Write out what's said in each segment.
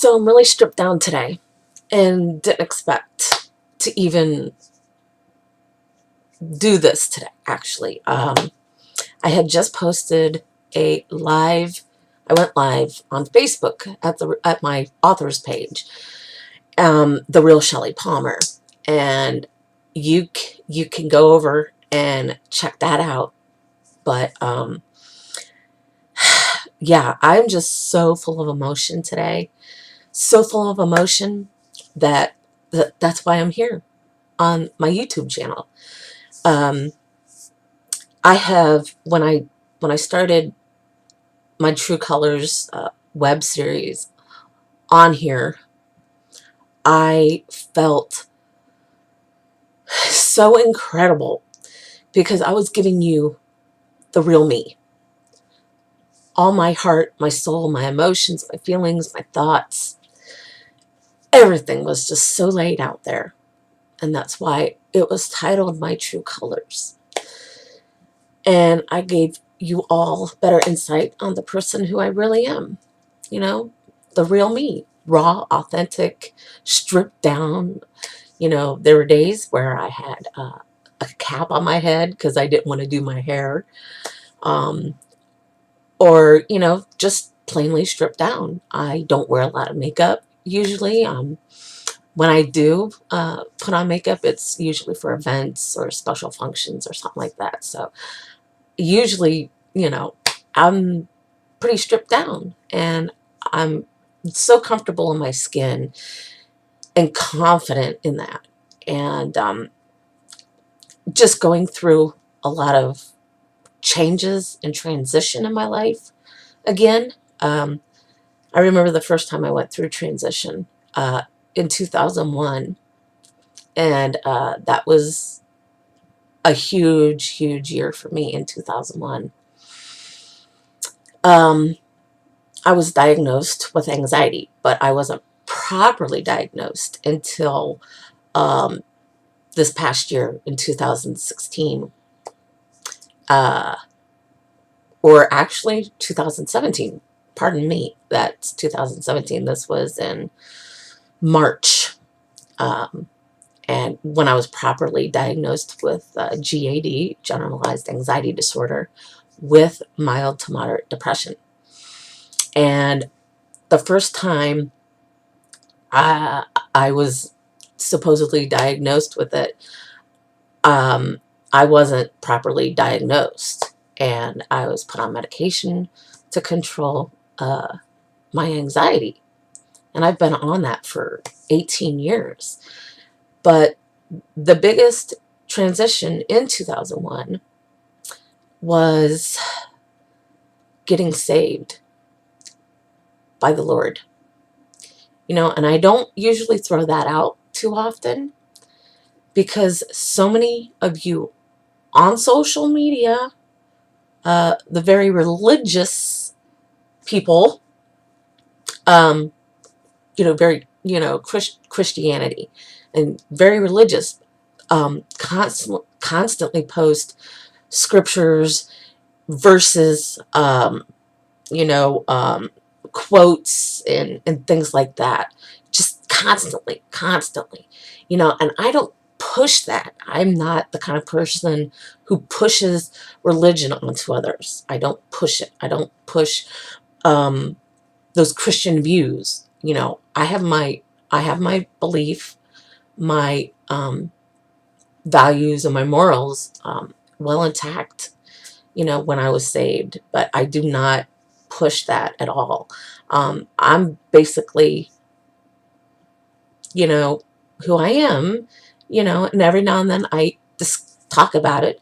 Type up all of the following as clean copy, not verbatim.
So I'm really stripped down today and didn't expect to even do this today, actually. I had just posted a live, I went live on Facebook at my author's page, The Real Shellie Palmer. And you can go over and check that out. But yeah, I'm just so full of emotion today. So full of emotion that that's why I'm here on my YouTube channel. I have when I started my True Colors web series on here, I felt so incredible because I was giving you the real me. All my heart, my soul, my emotions, my feelings, my thoughts, everything was just so laid out there. And that's why it was titled My True Colors. And I gave you all better insight on the person who I really am. You know, the real me, raw, authentic, stripped down. You know, there were days where I had a cap on my head because I didn't want to do my hair. Or, you know, just plainly stripped down. I don't wear a lot of makeup usually. When I do put on makeup, it's usually for events or special functions or something like that. So usually, you know, I'm pretty stripped down and I'm so comfortable in my skin and confident in that. And just going through a lot of changes and transition in my life again. I remember the first time I went through transition in 2001. And that was a huge, huge year for me in 2001. I was diagnosed with anxiety, but I wasn't properly diagnosed until this past year in 2016. Or actually 2017. Pardon me, that's 2017. This was in March. And when I was properly diagnosed with GAD, generalized anxiety disorder, with mild to moderate depression. And the first time I was supposedly diagnosed with it, I wasn't properly diagnosed. And I was put on medication to control my anxiety. And I've been on that for 18 years. But the biggest transition in 2001 was getting saved by the Lord. You know, and I don't usually throw that out too often because so many of you on social media, the very religious people, you know, very, you know, Christianity and very religious, constantly post scriptures, verses, you know, quotes and things like that. Just constantly, you know, and I don't push that. I'm not the kind of person who pushes religion onto others. I don't push it. I don't push those Christian views. You know, I have my belief, my values and my morals well intact, you know, when I was saved, but I do not push that at all. I'm basically, you know, who I am, you know, and every now and then I just talk about it,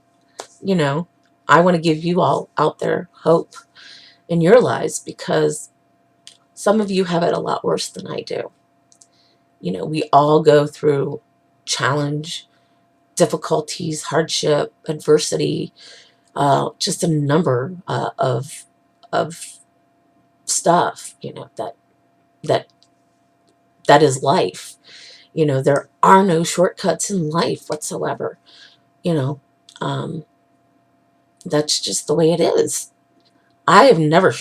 you know. I want to give you all out there hope in your lives because some of you have it a lot worse than I do. You know, we all go through challenge, difficulties, hardship, adversity, just a number of stuff, you know, that that is life. You know, there are no shortcuts in life whatsoever. You know, that's just the way it is. I have never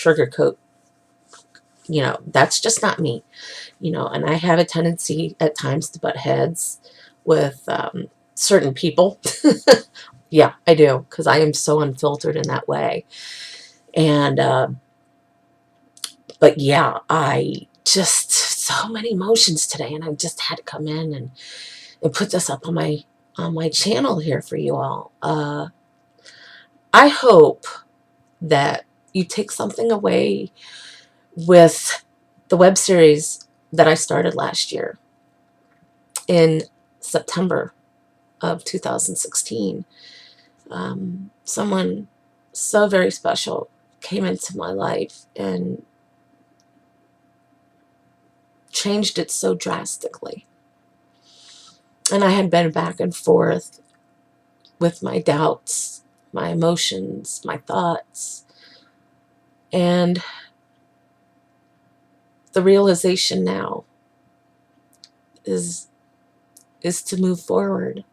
That's just not me. And I have a tendency at times to butt heads with certain people. Yeah, I do, because I am so unfiltered in that way. And but yeah, I just so many emotions today, and I just had to come in and put this up on my channel here for you all. I hope that you take something away with the web series that I started last year in September of 2016. Someone so very special came into my life and changed it so drastically. And I had been back and forth with my doubts, my emotions, my thoughts. And the realization now is to move forward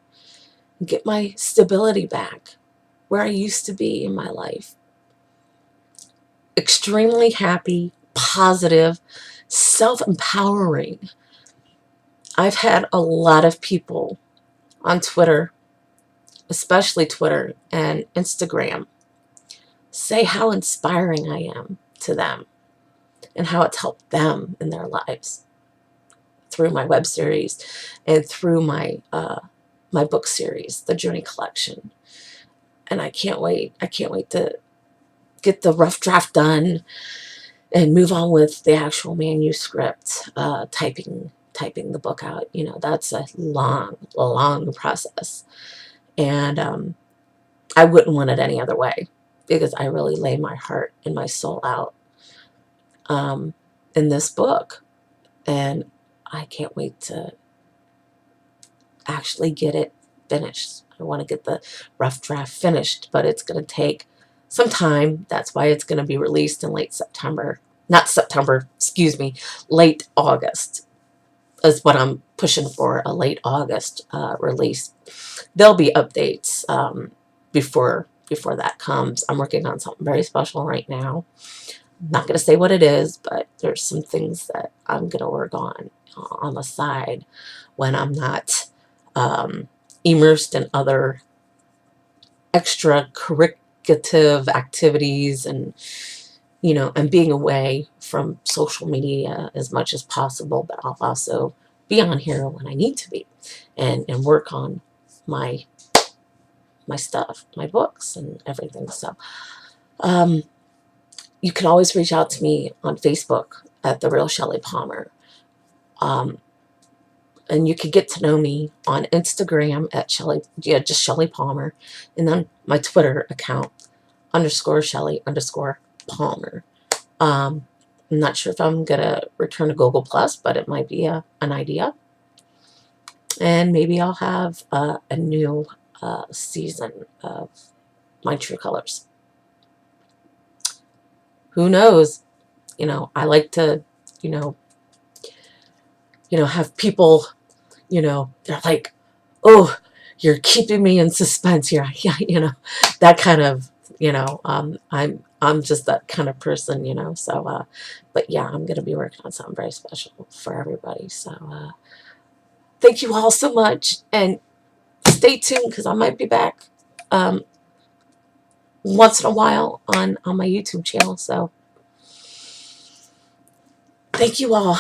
and get my stability back where I used to be in my life. Extremely happy, positive, self-empowering. I've had a lot of people on Twitter, especially Twitter and Instagram, say how inspiring I am to them and how it's helped them in their lives through my web series and through my my book series, the Journey Collection. And I can't wait. I can't wait to get the rough draft done and move on with the actual manuscript, typing the book out. That's a long process. And I wouldn't want it any other way, because I really lay my heart and my soul out in this book. And I can't wait to actually get it finished. I want to get the rough draft finished, but it's going to take some time. That's why it's going to be released in late September. Not September, excuse me, late August is what I'm pushing for, a late August release. There'll be updates before that comes. I'm working on something very special right now. I'm not going to say what it is, but there's some things that I'm going to work on the side when I'm not immersed in other extracurricular activities and being away from social media as much as possible. But I'll also be on here when I need to be and work on my stuff, my books and everything. So you can always reach out to me on Facebook at The Real Shellie Palmer. And you can get to know me on Instagram at Shellie, just Shellie Palmer. And then my Twitter account, _Shellie_Palmer. I'm not sure if I'm going to return to Google+, but it might be an idea. And maybe I'll have a new season of my True Colors. Who knows? I like to, have people, they're like, oh, you're keeping me in suspense here. Yeah, that kind of, I'm just that kind of person, so, but yeah, I'm going to be working on something very special for everybody. So, thank you all so much, and stay tuned, because I might be back, once in a while on my YouTube channel. So, thank you all.